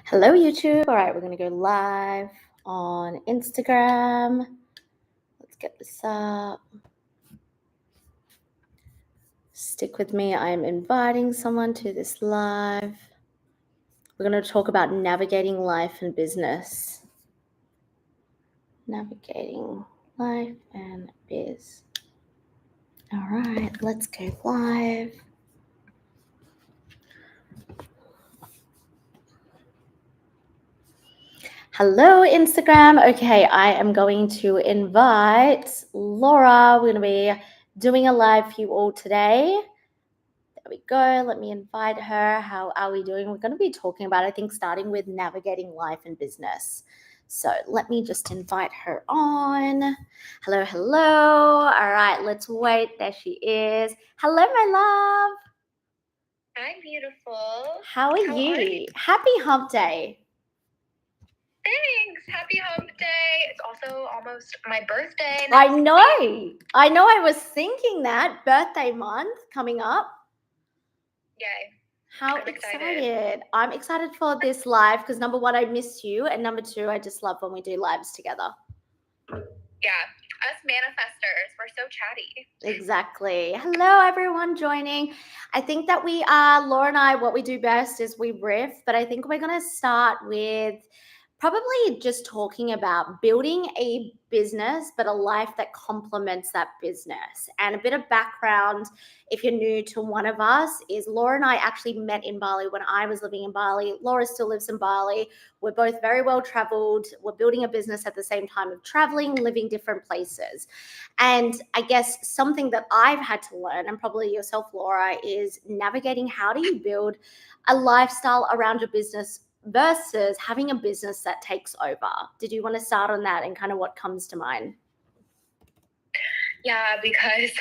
Hello, YouTube. All right, we're going to go live on Instagram. Let's get this up. Stick with me. I am inviting someone to this live. We're going to talk about navigating life and business. Navigating life and biz. All right, let's go live. Hello, Instagram. Okay, I am going to invite Laura. We're going to be doing a live for you all today. There we go. Let me invite her. How are we doing? We're going to be talking about, I think, starting with navigating life and business. So let me just invite her on. Hello, hello. All right, let's wait. There she is. Hello, my love. Hi, beautiful. How are you? Happy Hump Day. Thanks. Happy Hump Day. It's also almost my birthday. I know. I was thinking that. Birthday month coming up. Yay. How excited. I'm excited for this live because number one, I miss you. And number two, I just love when we do lives together. Yeah. Us manifestors. We're so chatty. Exactly. Hello, everyone joining. I think that we are, Laura and I, what we do best is we riff, but I think we're going to start with probably just talking about building a business, but a life that complements that business. And a bit of background, if you're new to one of us, is Laura and I actually met in Bali when I was living in Bali. Laura still lives in Bali. We're both very well traveled. We're building a business at the same time of traveling, living different places. And I guess something that I've had to learn, and probably yourself, Laura, is navigating how do you build a lifestyle around your business versus having a business that takes over. Did you want to start on that and kind of what comes to mind? Yeah, because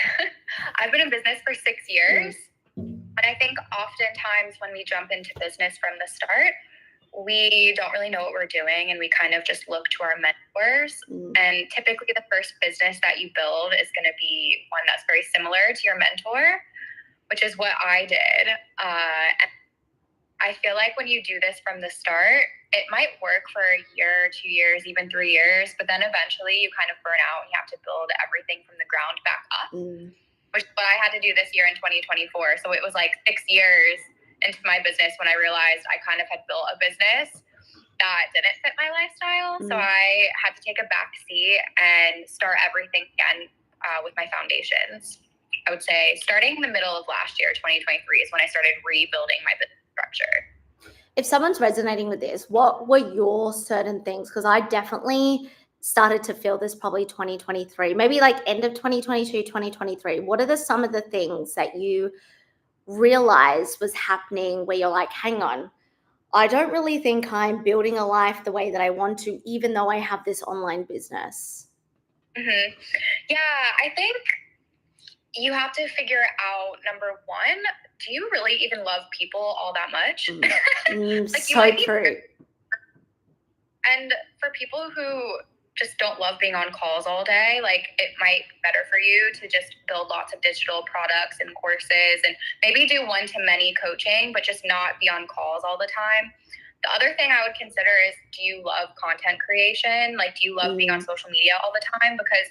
I've been in business for 6 years. And I think oftentimes when we jump into business from the start, we don't really know what we're doing and we kind of just look to our mentors. And typically the first business that you build is going to be one that's very similar to your mentor, which is what I did. And I feel like when you do this from the start, it might work for a year, 2 years, even 3 years, but then eventually you kind of burn out and you have to build everything from the ground back up, which is what I had to do this year in 2024. So it was like 6 years into my business when I realized I kind of had built a business that didn't fit my lifestyle. So I had to take a back seat and start everything again with my foundations. I would say starting in the middle of last year, 2023, is when I started rebuilding my business structure. If someone's resonating with this, what were your certain things? Because I definitely started to feel this probably 2023, maybe like end of 2022, 2023. What are some of the things that you realized was happening where you're like, hang on, I don't really think I'm building a life the way that I want to, even though I have this online business? Yeah, I think you have to figure out, number one, do you really even love people all that much? Like, so true. And for people who just don't love being on calls all day, like it might be better for you to just build lots of digital products and courses and maybe do one-to-many coaching, but just not be on calls all the time. The other thing I would consider is, do you love content creation? Like, do you love being on social media all the time? Because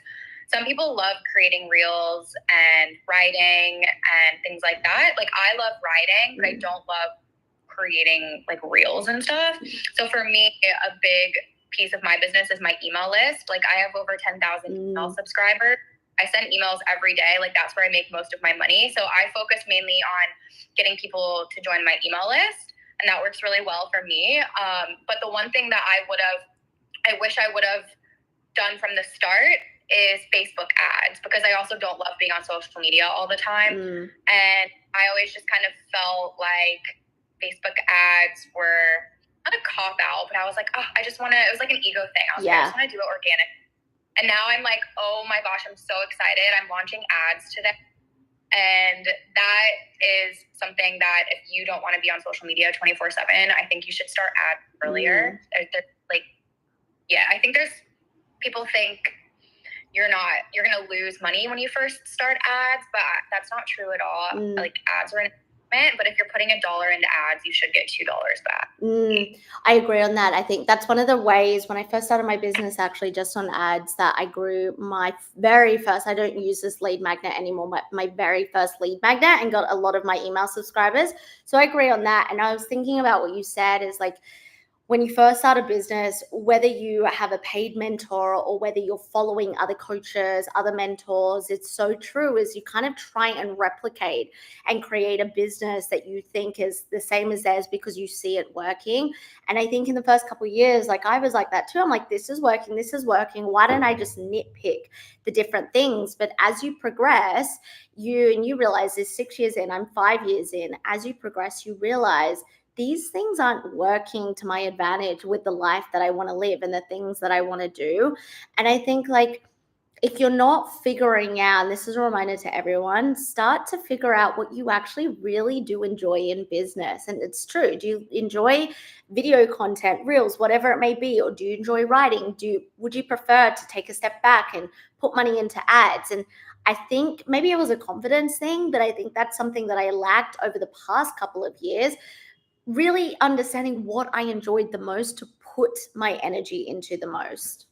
some people love creating reels and writing and things like that. Like, I love writing, but I don't love creating like reels and stuff. So for me, a big piece of my business is my email list. Like, I have over 10,000 email subscribers. I send emails every day. Like, that's where I make most of my money. So I focus mainly on getting people to join my email list, and that works really well for me. But the one thing that I wish I would have done from the start is Facebook ads, because I also don't love being on social media all the time. And I always just kind of felt like Facebook ads were not a cop out, but I was like, oh, I just want to, it was like an ego thing. I was like, I just want to do it organic. And now I'm like, oh my gosh, I'm so excited. I'm launching ads today. And that is something that if you don't want to be on social media 24/7, I think you should start ads earlier. I think people think you're going to lose money when you first start ads, but that's not true at all. Like, ads are an but if you're putting $1 into ads, you should get $2 back. I agree on that. I think that's one of the ways when I first started my business, actually just on ads, that I grew my very first, I don't use this lead magnet anymore, but my very first lead magnet, and got a lot of my email subscribers. So I agree on that. And I was thinking about what you said is like, when you first start a business, whether you have a paid mentor or whether you're following other coaches, other mentors, it's so true, is you kind of try and replicate and create a business that you think is the same as theirs because you see it working. And I think in the first couple of years, like I was like that too. I'm like, this is working, this is working. Why don't I just nitpick the different things? But as you progress, you realize this 6 years in, I'm 5 years in, as you progress, you realize these things aren't working to my advantage with the life that I want to live and the things that I want to do. And I think like, if you're not figuring out, and this is a reminder to everyone, start to figure out what you actually really do enjoy in business. And it's true. Do you enjoy video content, reels, whatever it may be? Or do you enjoy writing? Would you prefer to take a step back and put money into ads? And I think maybe it was a confidence thing, but I think that's something that I lacked over the past couple of years, really understanding what I enjoyed the most to put my energy into the most.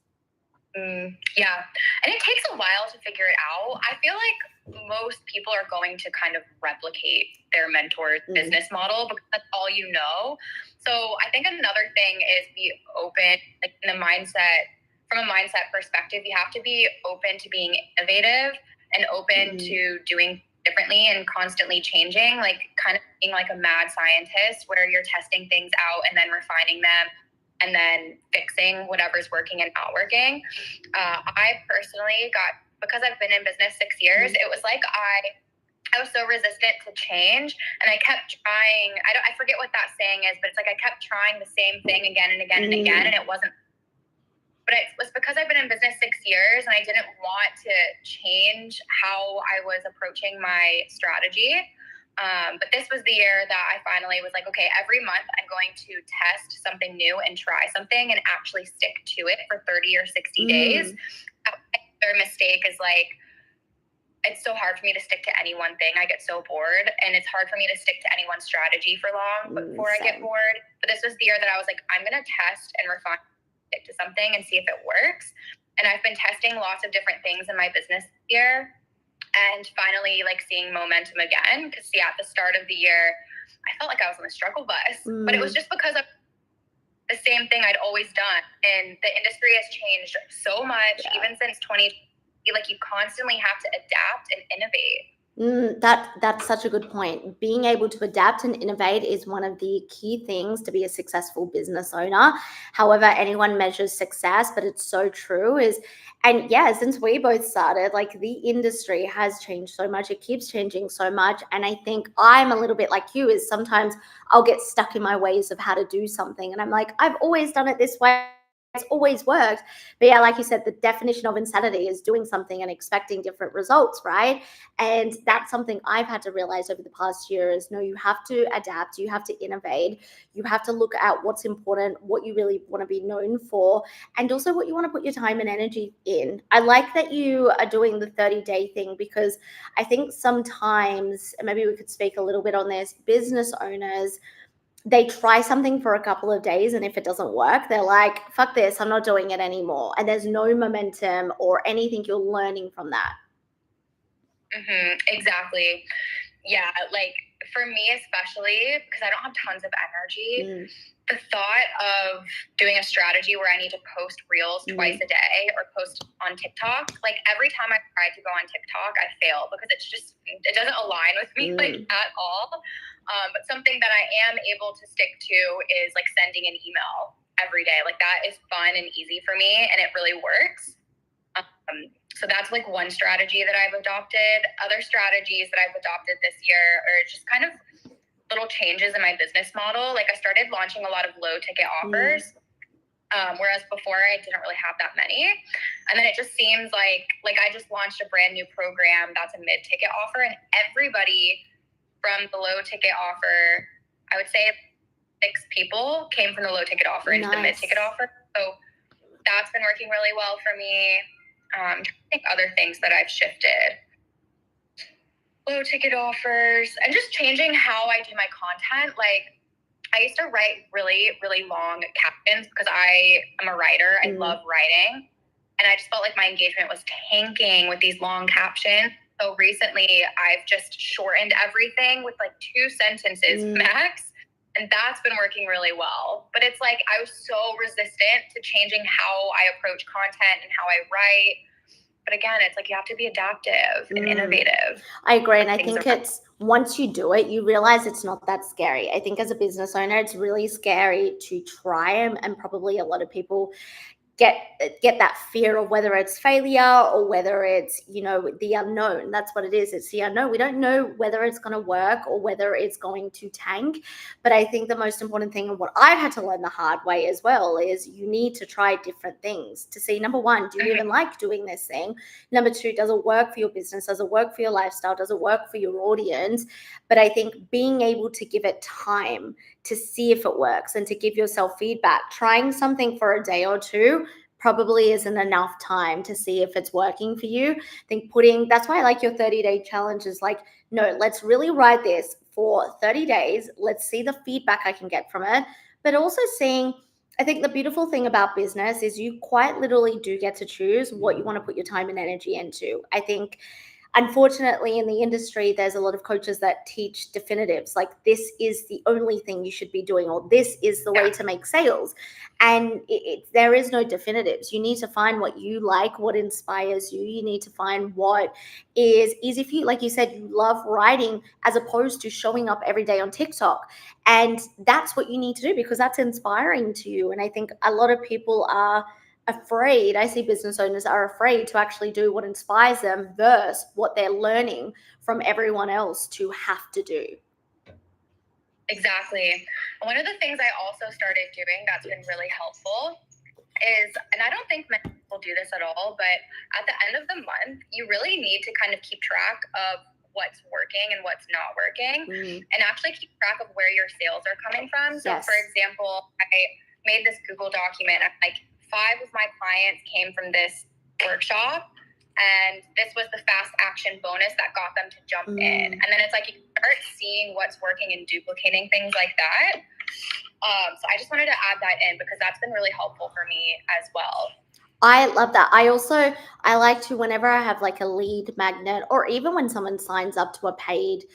Yeah. And it takes a while to figure it out. I feel like most people are going to kind of replicate their mentor's business model because that's all you know. So I think another thing is be open, like in the mindset, from a mindset perspective, you have to be open to being innovative and open to doing differently and constantly changing, like kind of being like a mad scientist where you're testing things out and then refining them and then fixing whatever's working and not working. I personally because I've been in business 6 years, it was like I was so resistant to change, and I kept trying. I forget what that saying is, but it's like I kept trying the same thing again and again and again, and it wasn't. But it was because I've been in business 6 years, and I didn't want to change how I was approaching my strategy. But this was the year that I finally was like, okay, every month I'm going to test something new and try something and actually stick to it for 30 or 60 days. Their mistake is like, it's so hard for me to stick to any one thing. I get so bored, and it's hard for me to stick to any one strategy for long before I get bored. But this was the year that I was like, I'm going to test and refine, stick to something and see if it works. And I've been testing lots of different things in my business here, and finally like seeing momentum again. Because at the start of the year, I felt like I was on the struggle bus, but it was just because of the same thing I'd always done. And the industry has changed so much, even since 2020. Like you constantly have to adapt and innovate. That's such a good point. Being able to adapt and innovate is one of the key things to be a successful business owner. However, anyone measures success, but it's so true. And yeah, since we both started, like the industry has changed so much. It keeps changing so much. And I think I'm a little bit like you, is sometimes I'll get stuck in my ways of how to do something. And I'm like, I've always done it this way. It's always worked. But yeah, like you said, the definition of insanity is doing something and expecting different results, right? And that's something I've had to realize over the past year is, no, you have to adapt, you have to innovate, you have to look at what's important, what you really want to be known for, and also what you want to put your time and energy in. I like that you are doing the 30-day thing, because I think sometimes, and maybe we could speak a little bit on this, business owners, they try something for a couple of days, and if it doesn't work, they're like, fuck this, I'm not doing it anymore. And there's no momentum or anything you're learning from that. Exactly. Yeah, like for me especially, because I don't have tons of energy, the thought of doing a strategy where I need to post reels twice a day or post on TikTok, like every time I try to go on TikTok, I fail because it doesn't align with me like at all. But something that I am able to stick to is like sending an email every day. Like that is fun and easy for me, and it really works. So that's like one strategy that I've adopted. Other strategies that I've adopted this year are just kind of little changes in my business model. Like I started launching a lot of low ticket offers, whereas before I didn't really have that many. And then it just seems like I just launched a brand new program that's a mid ticket offer, and everybody from the low ticket offer, I would say 6 people came from the low ticket offer into the mid ticket offer. So that's been working really well for me. I think other things that I've shifted. low ticket offers, and just changing how I do my content. Like, I used to write really, really long captions because I am a writer. I love writing. And I just felt like my engagement was tanking with these long captions. So recently I've just shortened everything with like 2 sentences max. And that's been working really well. But it's like I was so resistant to changing how I approach content and how I write. But again, it's like you have to be adaptive and innovative. I agree. And I think it's once you do it, you realize it's not that scary. I think as a business owner, it's really scary to try and probably a lot of people get that fear of whether it's failure or whether it's, the unknown. That's what it is. It's the unknown. We don't know whether it's going to work or whether it's going to tank. But I think the most important thing, and what I've had to learn the hard way as well, is you need to try different things to see, number one, do you even like doing this thing? Number two, does it work for your business? Does it work for your lifestyle? Does it work for your audience? But I think being able to give it time to see if it works and to give yourself feedback, trying something for a day or two probably isn't enough time to see if it's working for you. I think that's why I like your 30-day challenge is like, no, let's really write this for 30 days. Let's see the feedback I can get from it. But also seeing, I think the beautiful thing about business is you quite literally do get to choose what you want to put your time and energy into. I think unfortunately in the industry, there's a lot of coaches that teach definitives, like this is the only thing you should be doing, or this is the way to make sales. And there is no definitives. You need to find what you like, what inspires you. You need to find what is easy for you. Like you said, you love writing as opposed to showing up every day on TikTok. And that's what you need to do because that's inspiring to you. And I think a lot of people are afraid. I see business owners are afraid to actually do what inspires them versus what they're learning from everyone else to have to do. Exactly. One of the things I also started doing that's been really helpful is, and I don't think many people do this at all, but at the end of the month, you really need to kind of keep track of what's working and what's not working, and actually keep track of where your sales are coming from. So for example, I made this Google document. Like 5 of my clients came from this workshop, and this was the fast action bonus that got them to jump in. And then it's like you start seeing what's working and duplicating things like that. So I just wanted to add that in because that's been really helpful for me as well. I love that. I like to, whenever I have like a lead magnet, or even when someone signs up to a paid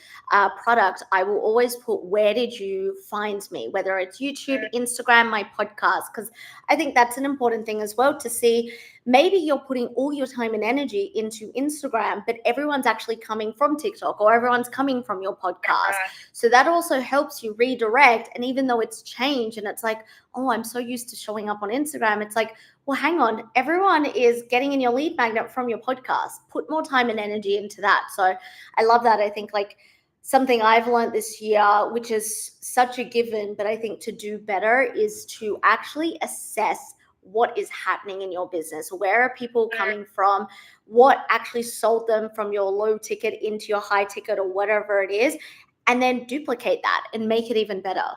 product, I will always put, where did you find me? Whether it's YouTube, Instagram, my podcast, because I think that's an important thing as well to see. Maybe you're putting all your time and energy into Instagram, but everyone's actually coming from TikTok or everyone's coming from your podcast. So that also helps you redirect. And even though it's changed and it's like, oh, I'm so used to showing up on Instagram, it's like, well, hang on, everyone is getting in your lead magnet from your podcast. Put more time and energy into that. So I love that. I think like something I've learned this year, which is such a given, but I think to do better is to actually assess what is happening in your business. Where are people coming from? What actually sold them from your low ticket into your high ticket or whatever it is, and then duplicate that and make it even better.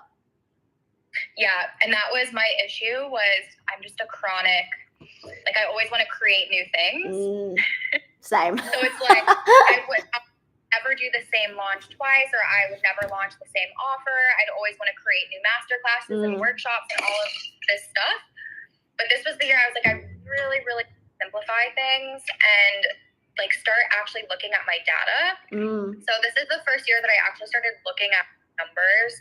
Yeah, and that was my issue, was I'm just a chronic, like I always want to create new things. Same. So it's like I would never do the same launch twice, or I would never launch the same offer. I'd always want to create new masterclasses and workshops and all of this stuff. But this was the year I was like, I really, really simplify things and like start actually looking at my data. So this is the first year that I actually started looking at numbers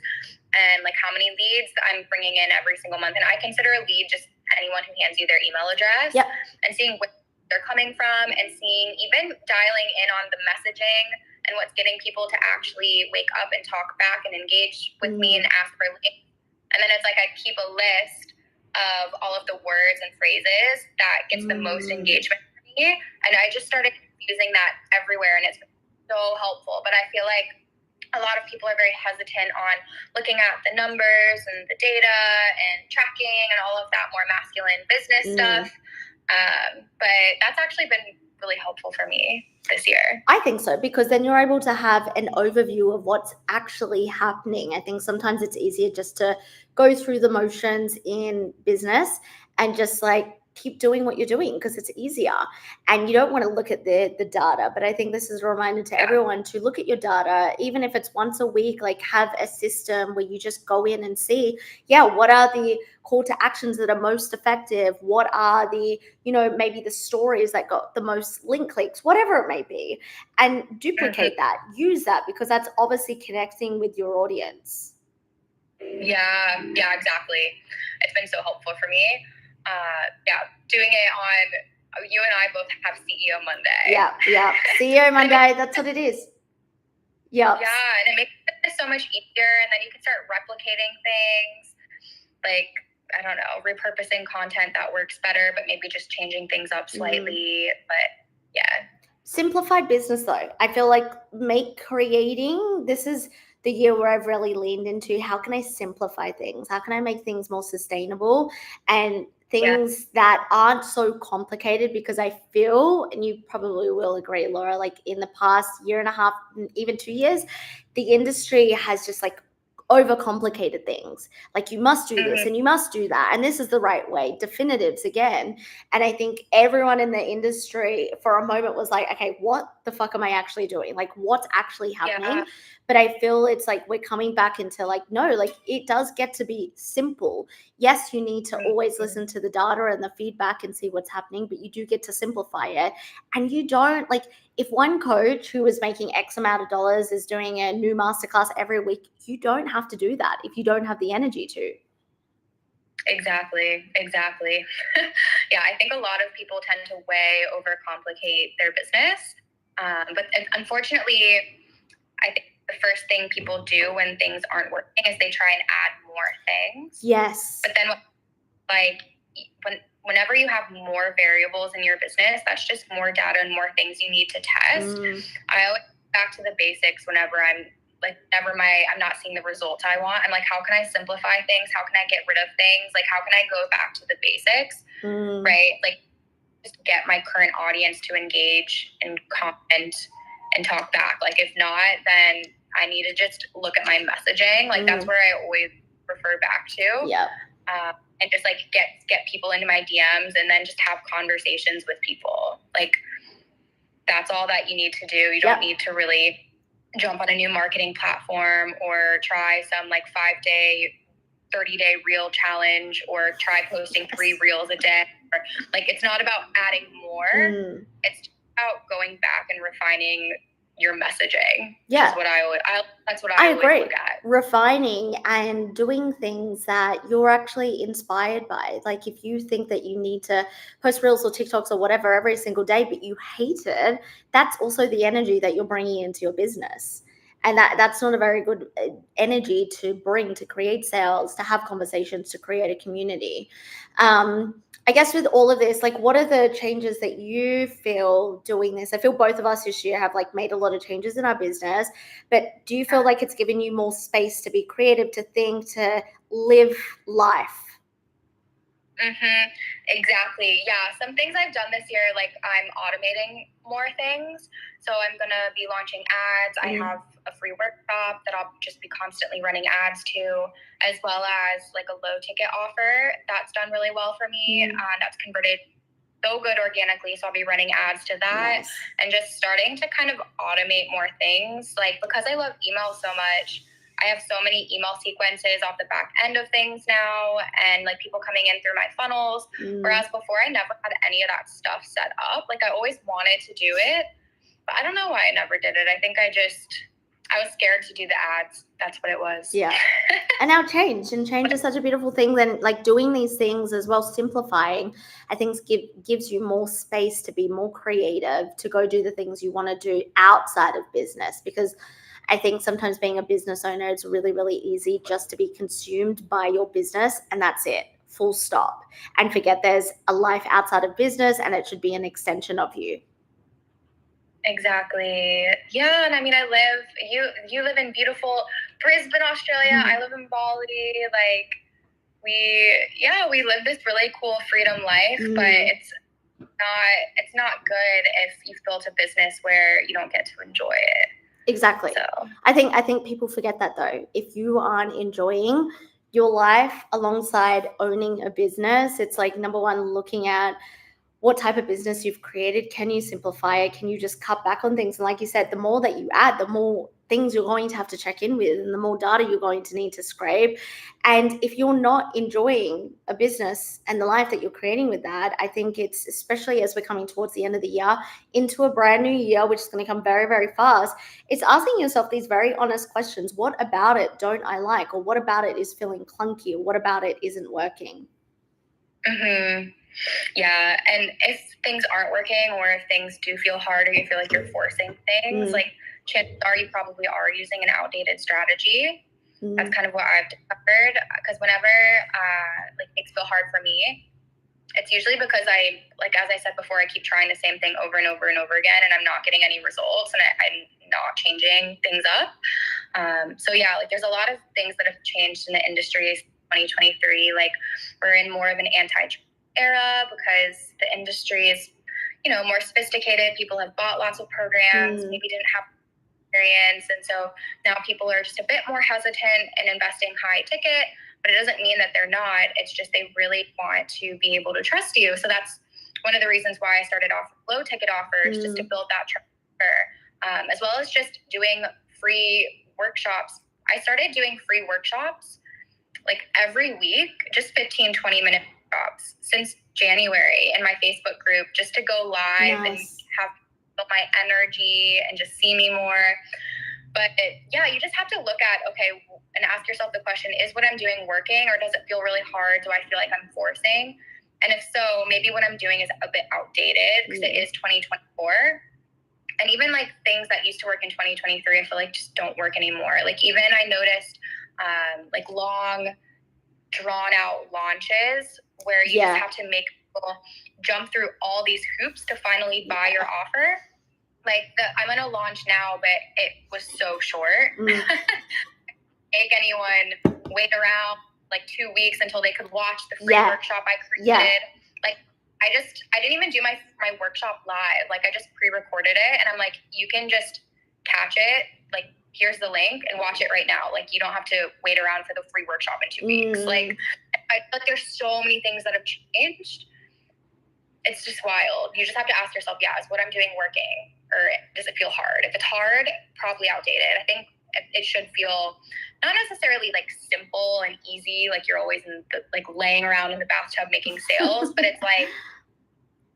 and like how many leads I'm bringing in every single month. And I consider a lead just anyone who hands you their email address, and seeing where they're coming from, and seeing, even dialing in on the messaging and what's getting people to actually wake up and talk back and engage with me and ask for links. And then it's like I keep a list of all of the words and phrases that gets the most engagement for me. And I just started using that everywhere, and it's been so helpful. But I feel like a lot of people are very hesitant on looking at the numbers and the data and tracking and all of that more masculine business stuff. But that's actually been really helpful for me this year. I think so, because then you're able to have an overview of what's actually happening. I think sometimes it's easier just to go through the motions in business and just like keep doing what you're doing because it's easier. And you don't want to look at the data. But I think this is a reminder to everyone to look at your data, even if it's once a week, like have a system where you just go in and see, what are the call to actions that are most effective? What are the, maybe the stories that got the most link clicks, whatever it may be, and duplicate that, use that, because that's obviously connecting with your audience. Yeah, exactly. It's been so helpful for me. Doing it on, you and I both have CEO Monday. Yeah. CEO Monday, that's what it is. Yeah, and it makes it so much easier, and then you can start replicating things, like, I don't know, repurposing content that works better, but maybe just changing things up slightly. But yeah. Simplified business though. I feel like this is the year where I've really leaned into how can I simplify things? How can I make things more sustainable and things that aren't so complicated? Because I feel, and you probably will agree, Laura, like in the past year and a half, even 2 years, the industry has just like overcomplicated things. Like you must do this and you must do that. And this is the right way. Definitives again. And I think everyone in the industry for a moment was like, okay, what the fuck am I actually doing? Like what's actually happening? Yeah. But I feel it's like we're coming back into like, no, like it does get to be simple. Yes, you need to always listen to the data and the feedback and see what's happening, but you do get to simplify it. And you don't, like, if one coach who is making X amount of dollars is doing a new masterclass every week, you don't have to do that if you don't have the energy to. Exactly. I think a lot of people tend to way overcomplicate their business. But unfortunately, I think the first thing people do when things aren't working is they try and add more things. Yes. But then, whenever you have more variables in your business, that's just more data and more things you need to test. I always go back to the basics whenever I'm not seeing the results I want. I'm like, how can I simplify things? How can I get rid of things? Like, how can I go back to the basics? Right? Like, just get my current audience to engage and comment and talk back. Like, if not, then I need to just look at my messaging. Like, that's where I always refer back to. Yeah. And just like get people into my DMs and then just have conversations with people. Like, that's all that you need to do. You don't need to really jump on a new marketing platform or try some like 5-day, 30-day reel challenge or try posting 3 reels a day. Or, like, it's not about adding more. It's just about going back and refining your messaging. Yeah. That's what I agree. Look at. Refining and doing things that you're actually inspired by. Like if you think that you need to post reels or TikToks or whatever every single day, but you hate it, that's also the energy that you're bringing into your business. And that's not a very good energy to bring to create sales, to have conversations, to create a community. I guess with all of this, like what are the changes that you feel doing this? I feel both of us this year have like made a lot of changes in our business, but do you feel like it's given you more space to be creative, to think, to live life? Exactly. Yeah. Some things I've done this year, like I'm automating more things. So I'm going to be launching ads. I have a free workshop that I'll just be constantly running ads to, as well as like a low ticket offer. That's done really well for me. That's converted so good organically. So I'll be running ads to that. Nice. And just starting to kind of automate more things. Like, because I love email so much, I have so many email sequences off the back end of things now, and like people coming in through my funnels. Whereas before I never had any of that stuff set up. Like I always wanted to do it, but I don't know why I never did it. I think I was scared to do the ads. That's what it was. Yeah. And now change is such a beautiful thing. Then like doing these things as well, simplifying, I think gives you more space to be more creative, to go do the things you want to do outside of business. Because I think sometimes being a business owner, it's really, really easy just to be consumed by your business and that's it, full stop. And forget there's a life outside of business and it should be an extension of you. Exactly. Yeah. And I mean, you live in beautiful Brisbane, Australia. I live in Bali. Like we live this really cool freedom life, but it's not good if you've built a business where you don't get to enjoy it. Exactly. So I think people forget that though. If you aren't enjoying your life alongside owning a business. It's like, number one, looking at what type of business you've created. Can you simplify it? Can you just cut back on things? And like you said, the more that you add, the more things you're going to have to check in with, and the more data you're going to need to scrape. And if you're not enjoying a business and the life that you're creating with that, I think it's, especially as we're coming towards the end of the year into a brand new year, which is going to come very, very fast, it's asking yourself these very honest questions. What about it don't I like? Or what about it is feeling clunky? Or what about it isn't working? Mm-hmm. Yeah, and if things aren't working, or if things do feel hard, or you feel like you're forcing things, like chances are you probably are using an outdated strategy. That's kind of what I've discovered, because whenever like things feel hard for me, it's usually because I, like, as I said before, I keep trying the same thing over and over and over again, and I'm not getting any results, and I'm not changing things up. So yeah, like there's a lot of things that have changed in the industry 2023. Like we're in more of an anti-trend era because the industry is, you know, more sophisticated. People have bought lots of programs, maybe didn't have experience, and so now people are just a bit more hesitant in investing high ticket. But it doesn't mean that they're not. It's just they really want to be able to trust you. So that's one of the reasons why I started off with low ticket offers, just to build that trust, as well as just doing free workshops. I started doing free workshops like every week, just 15-20 minute workshops since January in my Facebook group, just to go live and have my energy and just see me more. But yeah, you just have to look at, okay, and ask yourself the question, is what I'm doing working, or does it feel really hard? Do I feel like I'm forcing? And if so, maybe what I'm doing is a bit outdated, because it is 2024. And even like things that used to work in 2023, I feel like just don't work anymore. Like even I noticed like long, drawn out launches where you just have to make people jump through all these hoops to finally buy your offer. Like I'm going to launch now, but it was so short. Make anyone wait around like 2 weeks until they could watch the free workshop I created. Like I didn't even do my workshop live. Like I just pre-recorded it, and I'm like, you can just catch it. Like here's the link and watch it right now. Like you don't have to wait around for the free workshop in 2 weeks. Like I feel like there's so many things that have changed. It's just wild. You just have to ask yourself, is what I'm doing working, or does it feel hard? If it's hard, probably outdated. I think it should feel not necessarily like simple and easy, like you're always in the, like laying around in the bathtub making sales, but it's like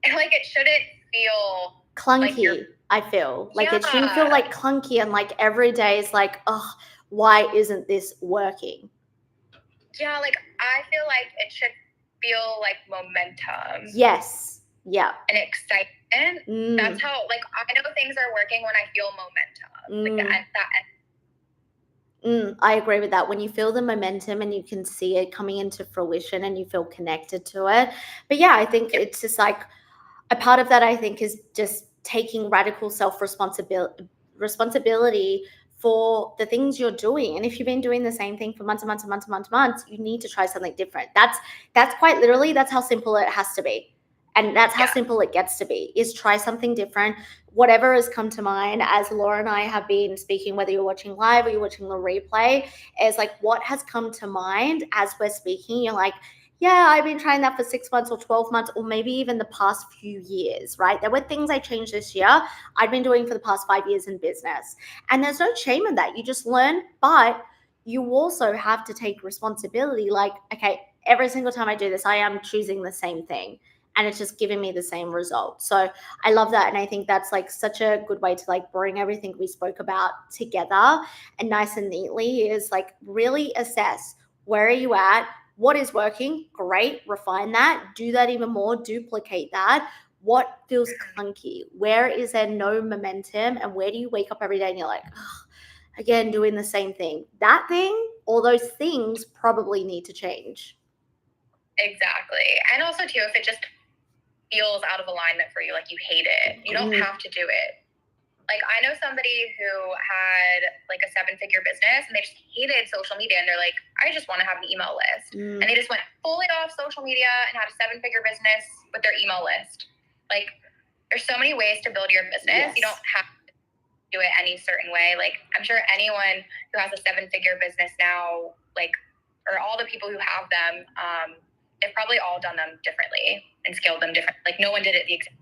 it shouldn't feel clunky. Like I feel like it shouldn't feel like clunky, and like every day is like, oh, why isn't this working? Yeah, like I feel like it should feel like momentum. Yes. Yeah. And excitement. That's how, like, I know things are working when I feel momentum. Like that. I agree with that. When you feel the momentum and you can see it coming into fruition and you feel connected to it. But yeah, I think it's just like a part of that, I think, is just taking radical responsibility for the things you're doing. And if you've been doing the same thing for months and months and months and months and months, you need to try something different. That's quite literally, that's how simple it has to be. And that's how simple it gets to be, is try something different. Whatever has come to mind, as Laura and I have been speaking, whether you're watching live or you're watching the replay, is like what has come to mind as we're speaking. You're like, yeah, I've been trying that for 6 months or 12 months, or maybe even the past few years, right? There were things I changed this year I've been doing for the past 5 years in business. And there's no shame in that. You just learn, but you also have to take responsibility. Like, okay, every single time I do this, I am choosing the same thing, and it's just giving me the same result. So I love that. And I think that's like such a good way to like bring everything we spoke about together and nice and neatly, is like really assess, where are you at? What is working? Great. Refine that. Do that even more. Duplicate that. What feels clunky? Where is there no momentum? And where do you wake up every day and you're like, again, doing the same thing? That thing, all those things probably need to change. Exactly. And also too, if it just feels out of alignment for you, like you hate it, you don't have to do it. Like I know somebody who had like a 7-figure business, and they just hated social media, and they're like, I just want to have an email list. And they just went fully off social media and had a 7-figure business with their email list. Like there's so many ways to build your business. You don't have to do it any certain way. Like I'm sure anyone who has a 7-figure business now, like or all the people who have them, they've probably all done them differently and scaled them differently. Like no one did it the exact way.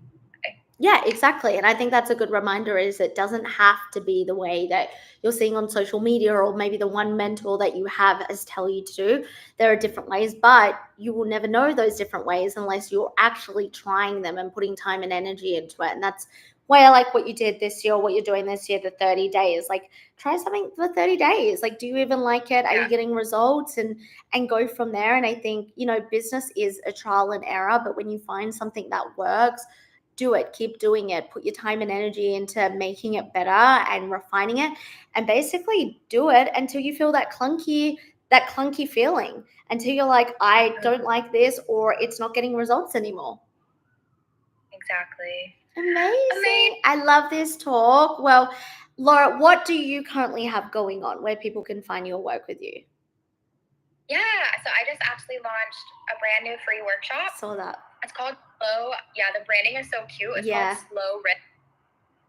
Yeah, exactly. And I think that's a good reminder is it doesn't have to be the way that you're seeing on social media or maybe the one mentor that you have as tell you to do. There are different ways, but you will never know those different ways unless you're actually trying them and putting time and energy into it. And that's why I like what you did this year, what you're doing this year, the 30 days. Like try something for 30 days. Like, do you even like it? Are you getting results? And go from there. And I think, business is a trial and error, but when you find something that works, do it, keep doing it, put your time and energy into making it better and refining it, and basically do it until you feel that clunky feeling, until you're like, I don't like this, or it's not getting results anymore. Exactly. Amazing. I love this talk. Well, Laura, what do you currently have going on where people can find you or work with you? Yeah, so I just actually launched a brand new free workshop. Saw that. It's called Slow. Yeah, the branding is so cute. It's called Slow Rich.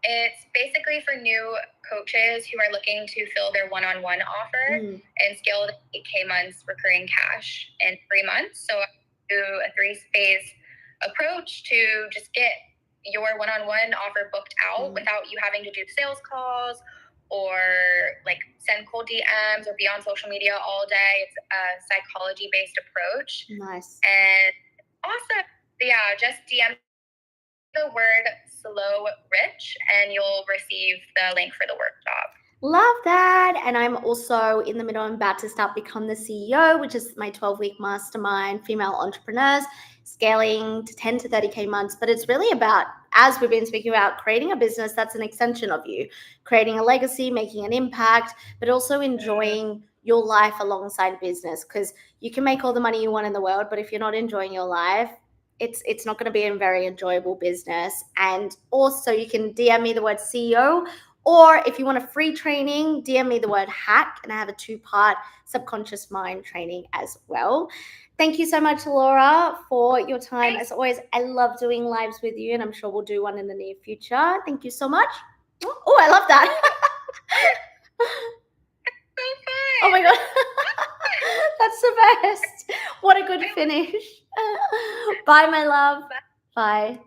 It's basically for new coaches who are looking to fill their one-on-one offer and scale to 8K months recurring cash in 3 months. So I do a 3-phase approach to just get your one-on-one offer booked out without you having to do sales calls or like send cold DMs or be on social media all day. It's a psychology-based approach. Nice. And awesome. Yeah, just DM the word Slow Rich and you'll receive the link for the workshop. Love that. And I'm also in the middle, I'm about to start Become the CEO, which is my 12-week mastermind, female entrepreneurs, scaling to 10 to 30K months. But it's really about, as we've been speaking about, creating a business that's an extension of you, creating a legacy, making an impact, but also enjoying your life alongside business. Because you can make all the money you want in the world, but if you're not enjoying your life, it's not going to be a very enjoyable business. And also you can DM me the word CEO, or if you want a free training, DM me the word hack, and I have a 2-part subconscious mind training as well. Thank you so much, Laura, for your time. As always, I love doing lives with you, and I'm sure we'll do one in the near future. Thank you so much. Oh, I love that. So fun. Oh my God. That's the best. What a good finish. Bye, my love. Bye.